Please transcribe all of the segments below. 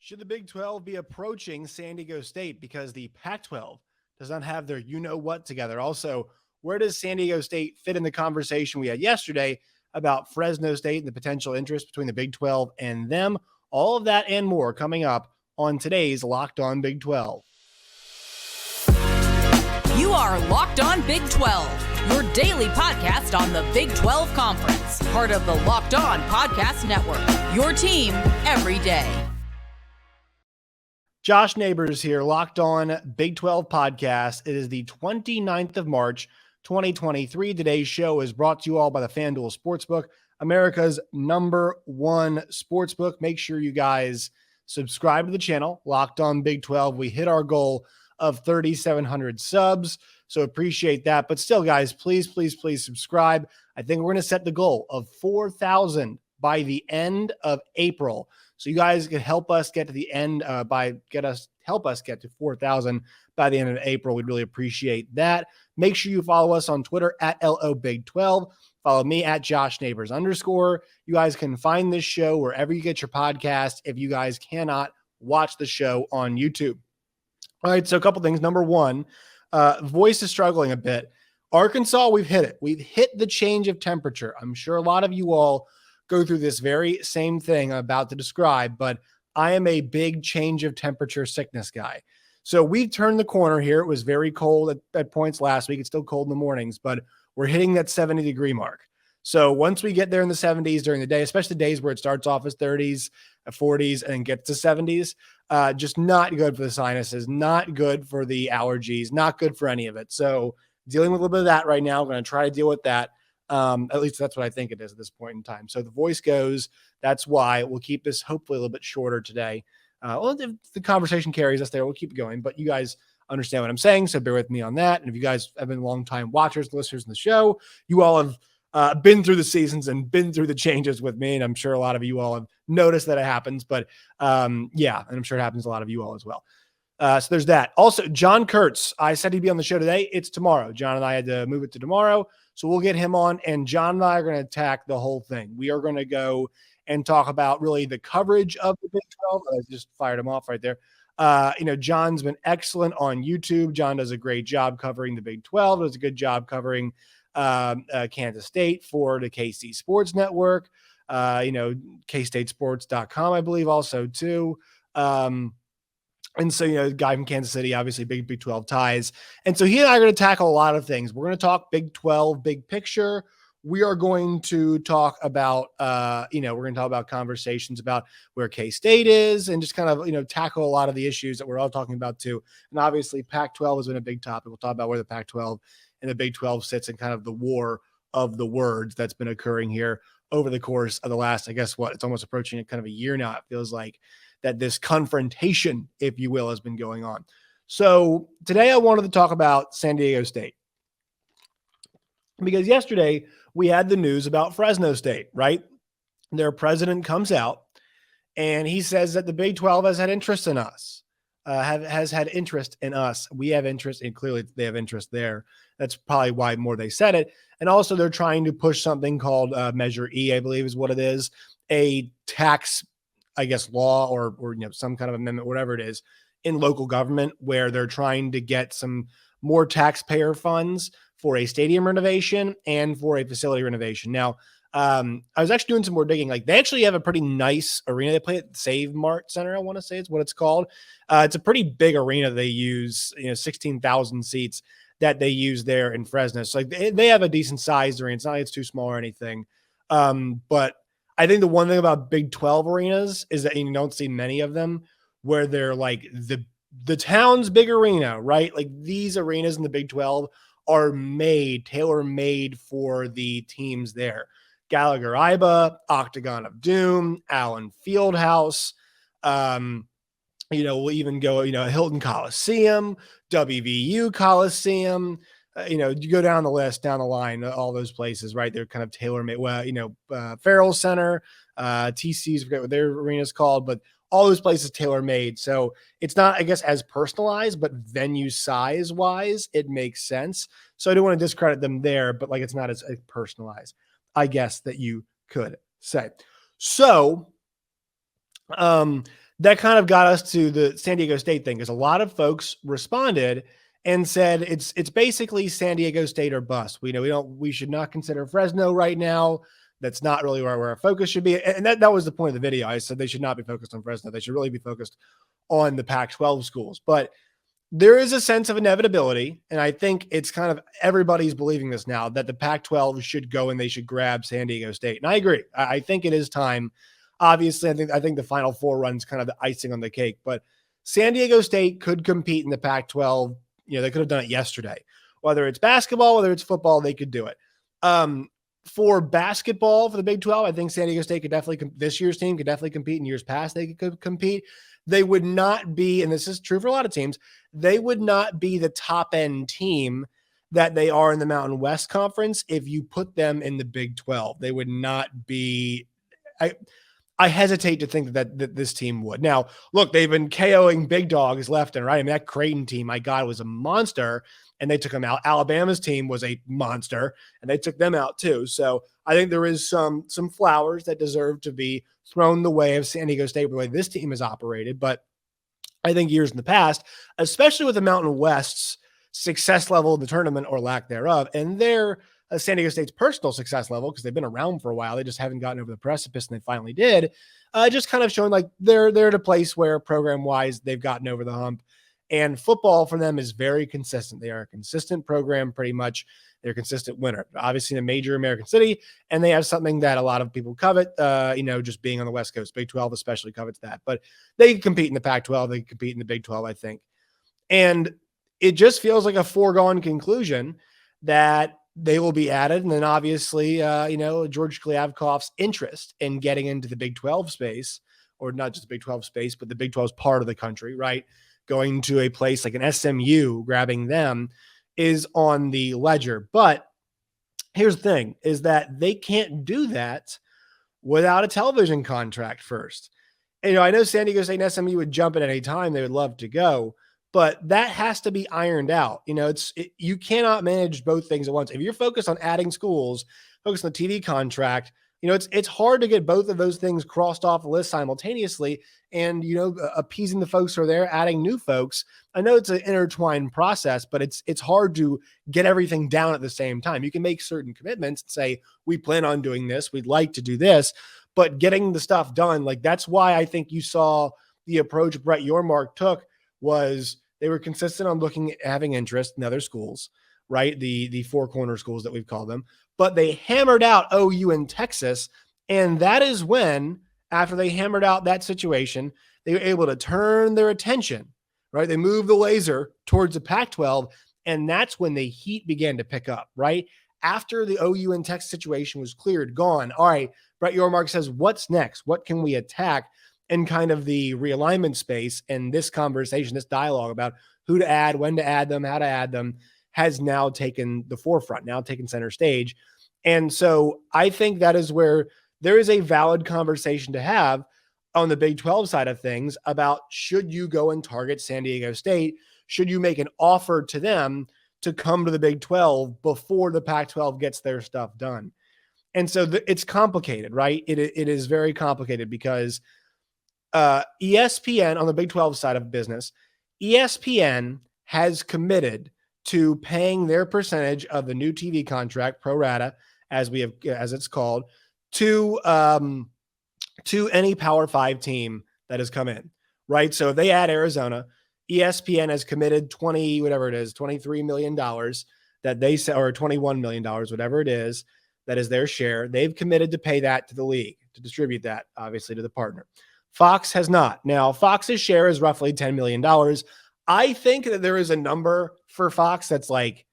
Should the Big 12 be approaching San Diego State because the Pac-12 does not have their you-know-what together? Also, where does San Diego State fit in the conversation we had yesterday about Fresno State and the potential interest between the Big 12 and them? All of that and more coming up on today's Locked On Big 12. You are Locked On Big 12, your daily podcast on the Big 12 Conference, part of the Locked On Podcast Network, your team every day. Josh Neighbors here, Locked On Big 12 podcast. It is the 29th of March, 2023. Today's show is brought to you all by the FanDuel Sportsbook, America's #1 sportsbook. Make sure you guys subscribe to the channel, Locked On Big 12. We hit our goal of 3,700 subs, so appreciate that. But still, guys, please subscribe. I think we're going to set the goal of 4,000 by the end of April. So you guys can help us get to the end help us get to 4,000 by the end of April. We'd really appreciate that. Make sure you follow us on Twitter at LOBig12. Follow me at JoshNeighbors_. You guys can find this show wherever you get your podcast if you guys cannot watch the show on YouTube. All right, so a couple things. Number one, voice is struggling a bit. Arkansas, we've hit it. We've hit the change of temperature. I'm sure a lot of you all go through this very same thing I'm about to describe, but I am a big change of temperature sickness guy. So we've turned the corner here. It was very cold at points last week. It's still cold in the mornings, but we're hitting that 70-degree mark. So once we get there in the 70s during the day, especially the days where it starts off as 30s, 40s, and gets to 70s, just not good for the sinuses, not good for the allergies, not good for any of it. So dealing with a little bit of that right now. I'm going to try to deal with that. At least that's what I think it is at this point in time. So the voice goes. That's why we'll keep this hopefully a little bit shorter today. Well, if the conversation carries us there, we'll keep it going. But you guys understand what I'm saying, so bear with me on that. And if you guys have been long-time watchers, listeners in the show, you all have been through the seasons and been through the changes with me, and I'm sure a lot of you all have noticed that it happens. But yeah, and I'm sure it happens to a lot of you all as well. So there's that. Also, John Kurtz, I said he'd be on the show today. It's tomorrow. John and I had to move it to tomorrow. So we'll get him on, and John and I are going to attack the whole thing. We are going to go and talk about really the coverage of the Big 12. I just fired him off right there. John's been excellent on YouTube. John does a great job covering the Big 12, does a good job covering Kansas State for the KC Sports Network, KStateSports.com, I believe, also too. And so, guy from Kansas City, obviously big 12 ties. And so he and I are going to tackle a lot of things. We're going to talk Big 12, big picture. We are going to talk about, we're going to talk about conversations about where K-State is and just kind of, tackle a lot of the issues that we're all talking about too. And obviously Pac-12 has been a big topic. We'll talk about where the Pac-12 and the Big 12 sits and kind of the war of the words that's been occurring here over the course of the last, I guess it's almost approaching kind of a year now. It feels like that this confrontation, if you will, has been going on. So today I wanted to talk about San Diego State because yesterday we had the news about Fresno State, right? Their president comes out and he says that the Big 12 has had interest in us, has had interest in us. We have interest, and clearly they have interest there. That's probably why more they said it. And also they're trying to push something called Measure E, I believe is what it is, a tax, I guess, law or some kind of amendment, whatever it is, in local government where they're trying to get some more taxpayer funds for a stadium renovation and for a facility renovation. Now, I was actually doing some more digging. Like, they actually have a pretty nice arena. They play at Save Mart Center, I want to say it's what it's called. It's a pretty big arena they use, 16,000 seats that they use there in Fresno. So like they have a decent sized arena. It's not like it's too small or anything. But I think the one thing about Big 12 arenas is that you don't see many of them where they're like the town's big arena, right? Like these arenas in the Big 12 are tailor-made for the teams there. Gallagher-Iba, Octagon of Doom, Allen Fieldhouse, we'll even go, Hilton Coliseum, WVU Coliseum, you go down the list, down the line, all those places, right? They're kind of tailor-made. Well, Farrell Center, TC's, I forget what their arena is called, but all those places tailor-made. So it's not, I guess, as personalized, but venue size-wise, it makes sense. So I don't want to discredit them there, but like it's not as personalized, I guess, that you could say. So that kind of got us to the San Diego State thing, because a lot of folks responded and said it's basically San Diego State or bust. We should not consider Fresno right now. That's not really where our focus should be. And that was the point of the video. I said they should not be focused on Fresno. They should really be focused on the Pac-12 schools. But there is a sense of inevitability, and I think it's kind of everybody's believing this now, that the Pac-12 should go and they should grab San Diego State. And I agree. I think it is time. Obviously, I think the Final Four run's kind of the icing on the cake, but San Diego State could compete in the Pac-12. They could have done it yesterday. Whether it's basketball, whether it's football, they could do it. For basketball, for the Big 12, I think San Diego State could definitely, this year's team could definitely compete. In years past, they could compete. They would not be, and this is true for a lot of teams, they would not be the top end team that they are in the Mountain West Conference if you put them in the Big 12. They would not be. I hesitate to think that this team would. Now, look, they've been KOing big dogs left and right. I mean, that Creighton team, my God, was a monster, and they took them out. Alabama's team was a monster, and they took them out too. So I think there is some flowers that deserve to be thrown the way of San Diego State, the way this team has operated. But I think years in the past, especially with the Mountain West's success level in the tournament or lack thereof, and their San Diego State's personal success level, because they've been around for a while, they just haven't gotten over the precipice, and they finally did, just kind of showing like they're at a place where program-wise they've gotten over the hump. And football for them is very consistent. They are a consistent program, pretty much. They're a consistent winner, obviously in a major American city, and they have something that a lot of people covet, just being on the West Coast. Big 12 especially covets that. But they compete in the Pac-12. They compete in the Big 12, I think. And it just feels like a foregone conclusion that they will be added. And then obviously, George Kliavkoff's interest in getting into the Big 12 space, or not just the Big 12 space, but the Big 12's part of the country, right? Going to a place like an SMU, grabbing them, is on the ledger. But here's the thing, is that they can't do that without a television contract first. And, I know San Diego State and SMU would jump at any time. They would love to go, but that has to be ironed out. You cannot manage both things at once. If you're focused on adding schools, focused on the TV contract, it's hard to get both of those things crossed off the list simultaneously. And, appeasing the folks who are there, adding new folks. I know it's an intertwined process, but it's hard to get everything down at the same time. You can make certain commitments and say, we plan on doing this, we'd like to do this, but getting the stuff done, like, that's why I think you saw the approach Brett Yormark took was they were consistent on looking at having interest in other schools, right? The four corner schools that we've called them, but they hammered out OU and Texas. And that is when, after they hammered out that situation, they were able to turn their attention, right? They moved the laser towards the Pac-12, and that's when the heat began to pick up, right? After the OU and Texas situation was cleared, gone. All right, Brett Yormark says, what's next? What can we attack? And kind of the realignment space, and this conversation, this dialogue about who to add, when to add them, how to add them, has now taken the forefront, now taken center stage. And so I think that is where there is a valid conversation to have on the Big 12 side of things about, should you go and target San Diego State? Should you make an offer to them to come to the Big 12 before the Pac-12 gets their stuff done? And so it's complicated, right? It is very complicated because ESPN, on the Big 12 side of business, ESPN has committed to paying their percentage of the new TV contract, pro rata, as it's called, to any Power 5 team that has come in, right? So if they add Arizona, ESPN has committed $23 million that they say, or $21 million, whatever it is, that is their share. They've committed to pay that to the league, to distribute that, obviously, to the partner. Fox has not. Now, Fox's share is roughly $10 million. I think that there is a number for Fox that's like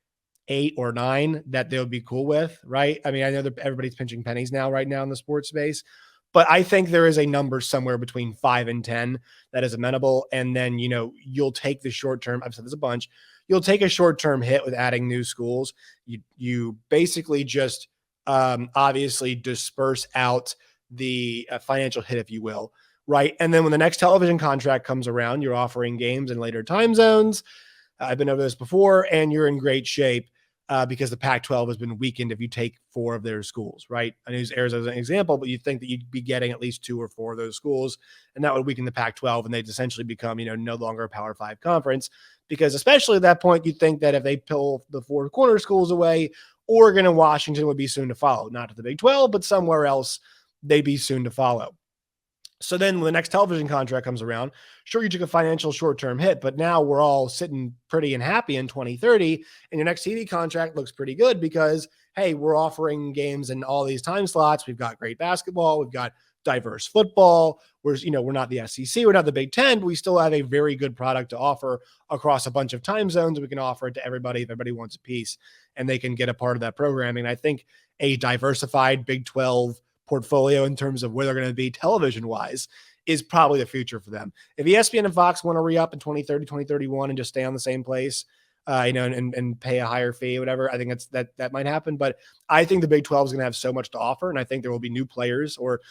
8 or 9 that they would be cool with, right? I mean, I know that everybody's pinching pennies right now in the sports space, but I think there is a number somewhere between 5 and 10 that is amenable. And then, you'll take the short term. I've said this a bunch. You'll take a short-term hit with adding new schools. You basically just obviously disperse out the financial hit, if you will. Right. And then when the next television contract comes around, you're offering games in later time zones. I've been over this before, and you're in great shape. because the Pac-12 has been weakened if you take 4 of their schools, right? I use Arizona as an example, but you'd think that you'd be getting at least 2 or 4 of those schools, and that would weaken the Pac-12, and they'd essentially become, no longer a Power 5 conference, because especially at that point, you'd think that if they pull the 4 corner schools away, Oregon and Washington would be soon to follow, not to the Big 12, but somewhere else they'd be soon to follow. So then when the next television contract comes around, sure, you took a financial short-term hit, but now we're all sitting pretty and happy in 2030, and your next TV contract looks pretty good because, hey, we're offering games in all these time slots. We've got great basketball. We've got diverse football. We're not the SEC. We're not the Big Ten, but we still have a very good product to offer across a bunch of time zones. We can offer it to everybody if everybody wants a piece, and they can get a part of that programming. I think a diversified Big 12 portfolio in terms of where they're going to be television wise is probably the future for them. If ESPN and Fox want to re-up in 2030, 2031 and just stay on the same place, and pay a higher fee, whatever, I think that might happen. But I think the Big 12 is going to have so much to offer. And I think there will be new players or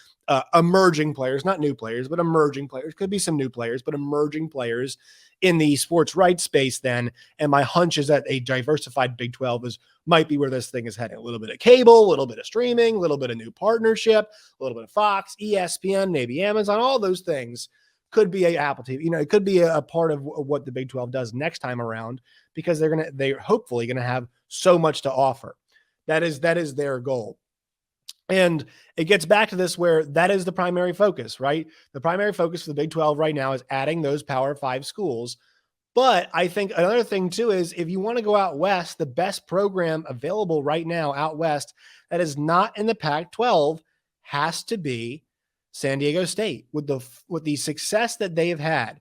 emerging players, not new players, but emerging players. Could be some new players, but emerging players in the sports rights space then. And my hunch is that a diversified Big 12 might be where this thing is heading. A little bit of cable, a little bit of streaming, a little bit of new partnership, a little bit of Fox, ESPN, maybe Amazon, all those things could be a Apple TV. It could be a part of what the Big 12 does next time around, because they're hopefully going to have so much to offer. That is their goal. And it gets back to this where that is the primary focus, right? The primary focus for the Big 12 right now is adding those Power 5 schools. But I think another thing too is if you want to go out west, the best program available right now out west that is not in the Pac-12 has to be San Diego State. With the success that they have had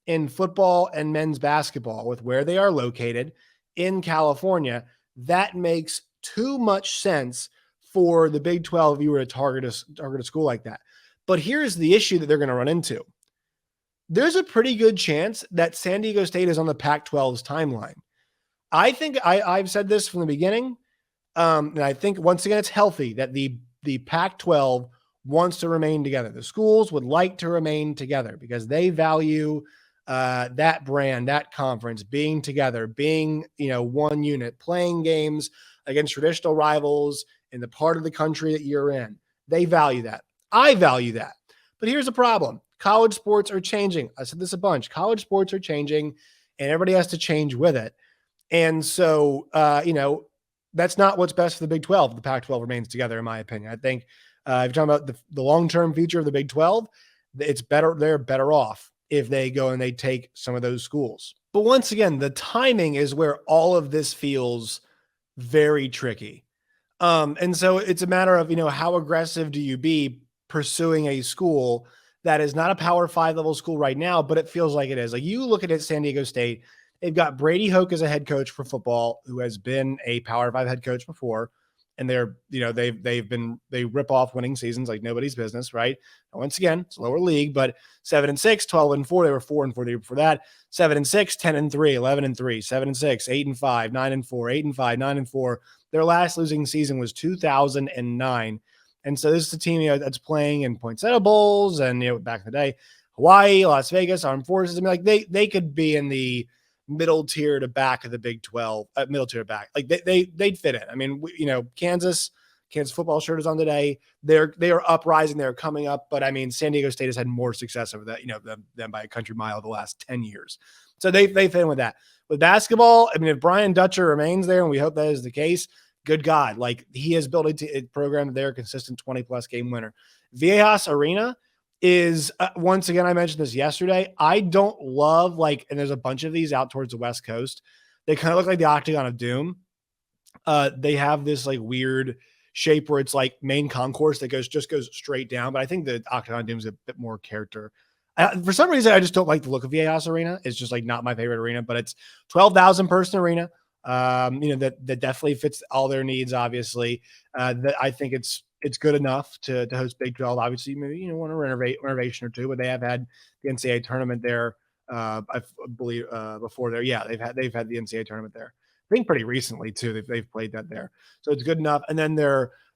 in football and men's basketball with where they are located in California, that makes too much sense for the Big 12 if you were to target a school like that. But here's the issue that they're going to run into. There's a pretty good chance that San Diego State is on the Pac-12's timeline. I think I've said this from the beginning, and I think once again it's healthy that the Pac-12 wants to remain together. The schools would like to remain together because they value that brand, that conference, being together, being one unit, playing games against traditional rivals in the part of the country that you're in. They value that. I value that. But here's the problem. College sports are changing. I said this a bunch. College sports are changing, and everybody has to change with it. And so, that's not what's best for the Big 12. The Pac-12 remains together, in my opinion. I think if you're talking about the long-term future of the Big 12, it's better. They're better off if they go and they take some of those schools. But once again, the timing is where all of this feels very tricky. And so it's a matter of, how aggressive do you be pursuing a school that is not a Power 5 level school right now, but it feels like it is. Like you look at it, San Diego State, they've got Brady Hoke as a head coach for football, who has been a Power 5 head coach before. And they rip off winning seasons like nobody's business, right? And once again, it's a lower league, but 7-6, 12-4. They were 4-4 the year before that. 7-6, 10-3, 11-3, 7-6, 8-5, 9-4, 8-5, 9-4. Their last losing season was 2009. And so this is a team that's playing in Poinsettia Bowls and back in the day, Hawaii, Las Vegas, Armed Forces. I mean, like they could be in the middle tier to back of the Big 12, middle tier to back. Like they'd fit in. I mean, Kansas football shirt is on today. They are uprising. They're coming up. But I mean, San Diego State has had more success over that, than by a country mile the last 10 years. So they fit in with that. With basketball, I mean, if Brian Dutcher remains there, and we hope that is the case, good God, like he has built a program that they're a consistent 20+ game winner. Viejas Arena is once again, I mentioned this yesterday. I don't love and there's a bunch of these out towards the West Coast. They kind of look like the Octagon of Doom. They have this weird shape where it's like main concourse that goes straight down. But I think the Octagon of Doom is a bit more character. For some reason, I just don't like the look of Viejas Arena. It's just not my favorite arena, but it's 12,000 person arena. That definitely fits all their needs. Obviously, that I think it's good enough to host Big 12. Obviously, maybe want a renovation or two, but they have had the NCAA tournament there. I believe before there, yeah, they've had the NCAA tournament there. I think pretty recently too. They've played that there, so it's good enough. And then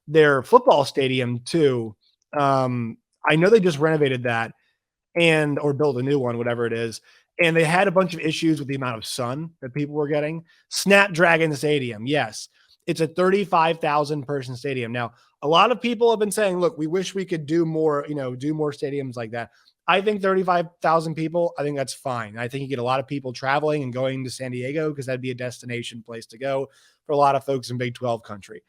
their football stadium too. I know they just renovated that or built a new one, whatever it is. And they had a bunch of issues with the amount of sun that people were getting. Snapdragon Stadium, yes, it's a 35,000 person stadium. Now, a lot of people have been saying, look, we wish we could do more, do more stadiums like that. I think 35,000 people, I think that's fine. I think you get a lot of people traveling and going to San Diego because that'd be a destination place to go for a lot of folks in Big 12 country.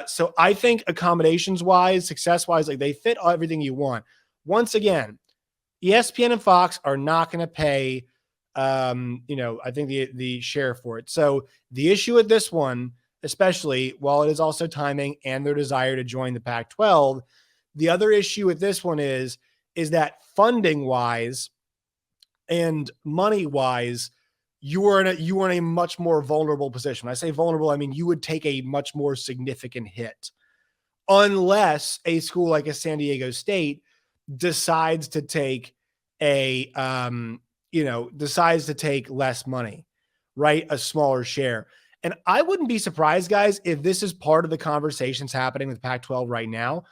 So I think accommodations wise, success wise, like they fit everything you want. Once again, ESPN and Fox are not going to pay, I think the share for it. So the issue with this one, especially while it is also timing and their desire to join the Pac-12, the other issue with this one is that funding wise and money wise, you are in a much more vulnerable position. When I say vulnerable, I mean you would take a much more significant hit unless a school like a San Diego State decides to take decides to take less money, right? A smaller share. And I wouldn't be surprised, guys, if this is part of the conversations happening with Pac-12 right now,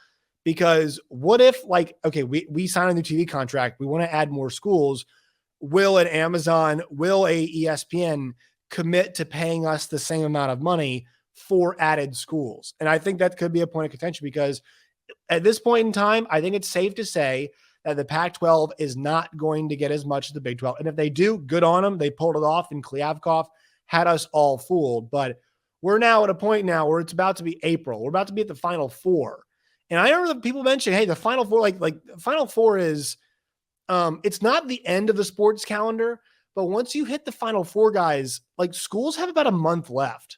because what if we sign a new TV contract, we want to add more schools. Will an Amazon, will a ESPN commit to paying us the same amount of money for added schools? And I think that could be a point of contention because at this point in time, I think it's safe to say that the Pac-12 is not going to get as much as the Big 12. And if they do, good on them. They pulled it off, and Kliavkoff had us all fooled. But we're now at a point now where it's about to be April. We're about to be at the Final Four. And I remember people mentioning, hey, the Final Four, like Final Four is, it's not the end of the sports calendar, but once you hit the Final Four, guys, like schools have about a month left.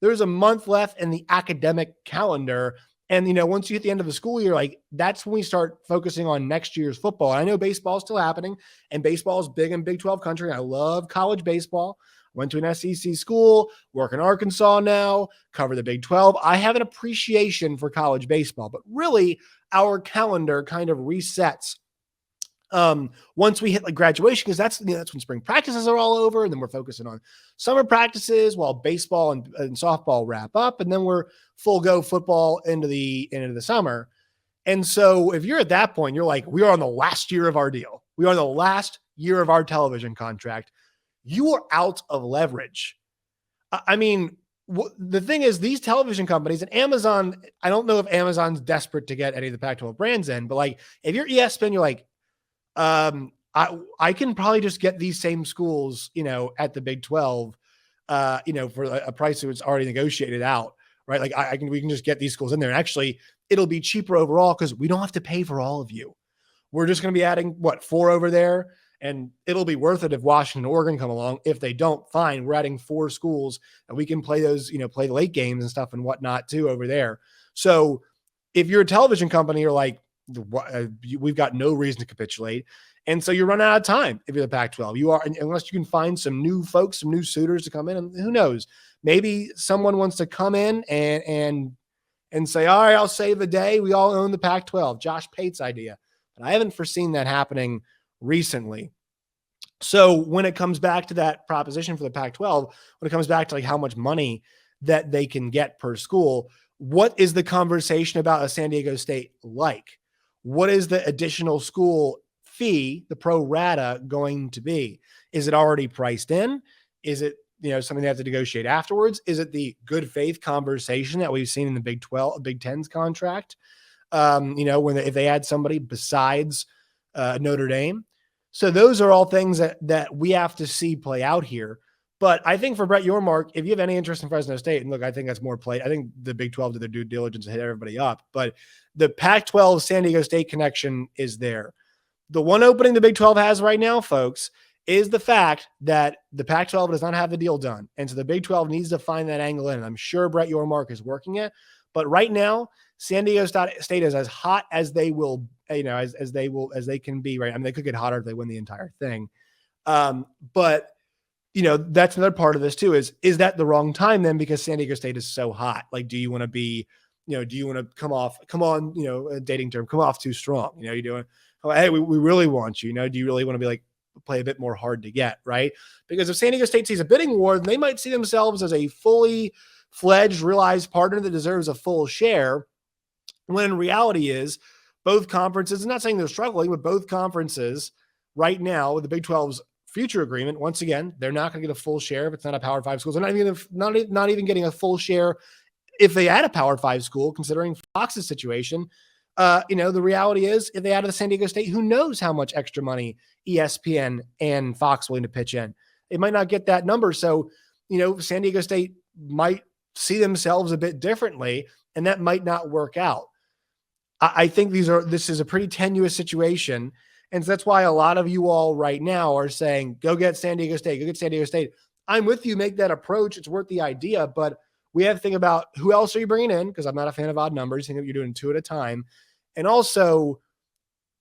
There's a month left in the academic calendar. And, once you hit the end of the school year, like that's when we start focusing on next year's football. And I know baseball is still happening, and baseball is big in Big 12 country. I love college baseball. Went to an SEC school, work in Arkansas now, cover the Big 12. I have an appreciation for college baseball, but really our calendar kind of resets once we hit like graduation, because that's when spring practices are all over, and then we're focusing on summer practices while baseball and softball wrap up, and then we're full go football into the summer. And so if you're at that point, you're like, we are on the last year of our deal. We are on the last year of our television contract. You are out of leverage. I mean, the thing is, these television companies and Amazon, I don't know if Amazon's desperate to get any of the Pac-12 brands in, but like if you're ESPN, you're like, I can probably just get these same schools, at the Big 12, for a price that's already negotiated out, right? Like we can just get these schools in there. And actually it'll be cheaper overall because we don't have to pay for all of you. We're just going to be adding 4 over there, and it'll be worth it if Washington and Oregon come along. If they don't, fine. We're adding 4 schools and we can play those, play the late games and stuff and whatnot too over there. So if you're a television company, you're like, we've got no reason to capitulate. And so you run out of time if you're the Pac-12. You are, unless you can find some new folks, some new suitors to come in, and who knows, maybe someone wants to come in and say, all right, I'll save the day. We all own the Pac-12. Josh Pate's idea. But I haven't foreseen that happening recently. So when it comes back to that proposition for the Pac-12, when it comes back to like how much money that they can get per school, what is the conversation about a San Diego State like? What is the additional school fee, the pro rata, going to be? Is it already priced in? Is it, something they have to negotiate afterwards? Is it the good faith conversation that we've seen in the Big 10's contract? If they add somebody besides Notre Dame. So those are all things that we have to see play out here. But I think for Brett Yormark, if you have any interest in Fresno State, and look, I think that's more play. I think the Big 12 did their due diligence and hit everybody up. But the Pac-12 San Diego State connection is there. The one opening the Big 12 has right now, folks, is the fact that the Pac-12 does not have the deal done. And so the Big 12 needs to find that angle in. And I'm sure Brett Yormark is working it. But right now, San Diego State is as hot as they will, as they can be, right? I mean, they could get hotter if they win the entire thing. But that's another part of this too, is that the wrong time then, because San Diego State is so hot? Like, do you want to be, do you want to come off a dating term, come off too strong? You're doing, hey, we really want you, do you really want to be like, play a bit more hard to get, right? Because if San Diego State sees a bidding war, they might see themselves as a fully fledged, realized partner that deserves a full share. When in reality is both conferences, I'm not saying they're struggling, but both conferences right now, the Big 12's future agreement, once again, they're not going to get a full share if it's not a Power 5 school. They're not even getting a full share if they add a Power 5 school, considering Fox's situation. The reality is, if they added the San Diego State, who knows how much extra money ESPN and Fox willing to pitch in? They might not get that number. So, San Diego State might see themselves a bit differently, and that might not work out. I think this is a pretty tenuous situation. And so that's why a lot of you all right now are saying, go get San Diego State, go get San Diego State. I'm with you, make that approach. It's worth the idea, but we have to think about who else are you bringing in? Because I'm not a fan of odd numbers. I think that you're doing 2 at a time. And also,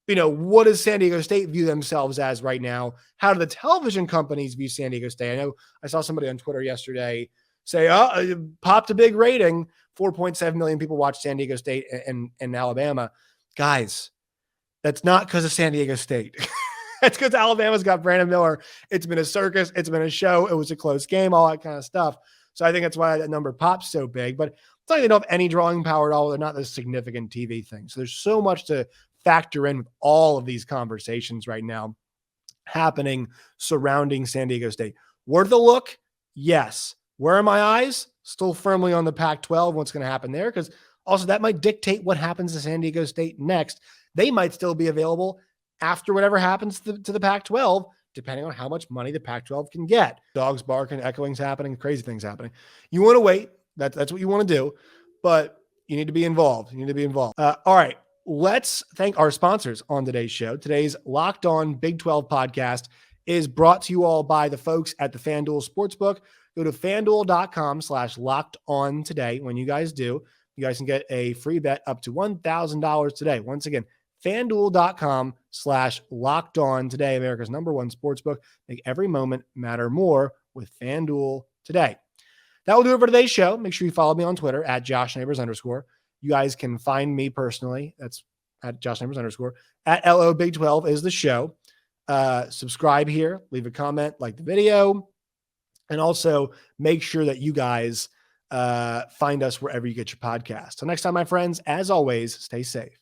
what does San Diego State view themselves as right now? How do the television companies view San Diego State? I know I saw somebody on Twitter yesterday say, it popped a big rating. 4.7 million people watch San Diego State and Alabama. Guys, that's not because of San Diego State. That's because Alabama's got Brandon Miller. It's been a circus. It's been a show. It was a close game, all that kind of stuff. So I think that's why that number pops so big. But it's like they don't have any drawing power at all. They're not this significant TV thing. So there's so much to factor in with all of these conversations right now happening surrounding San Diego State. Worth a look? Yes. Where are my eyes? Still firmly on the Pac-12, what's going to happen there, because also that might dictate what happens to San Diego State next. They might still be available after whatever happens to the Pac-12, depending on how much money the Pac-12 can get. Dogs barking, echoing's happening, crazy things happening. You want to wait. That's what you want to do, but you need to be involved. All right, let's thank our sponsors on today's show. Today's Locked On Big 12 podcast is brought to you all by the folks at the FanDuel Sportsbook. Go to FanDuel.com/LockedOn today. When you guys do, you guys can get a free bet up to $1,000 today. Once again, FanDuel.com/LockedOn today. America's #1 sportsbook. Make every moment matter more with FanDuel today. That will do it for today's show. Make sure you follow me on Twitter at @JoshNeighbors_. You guys can find me personally. That's at @JoshNeighbors_. At LO Big 12 is the show. Subscribe here, leave a comment, like the video. And also make sure that you guys find us wherever you get your podcast. So next time, my friends, as always, stay safe.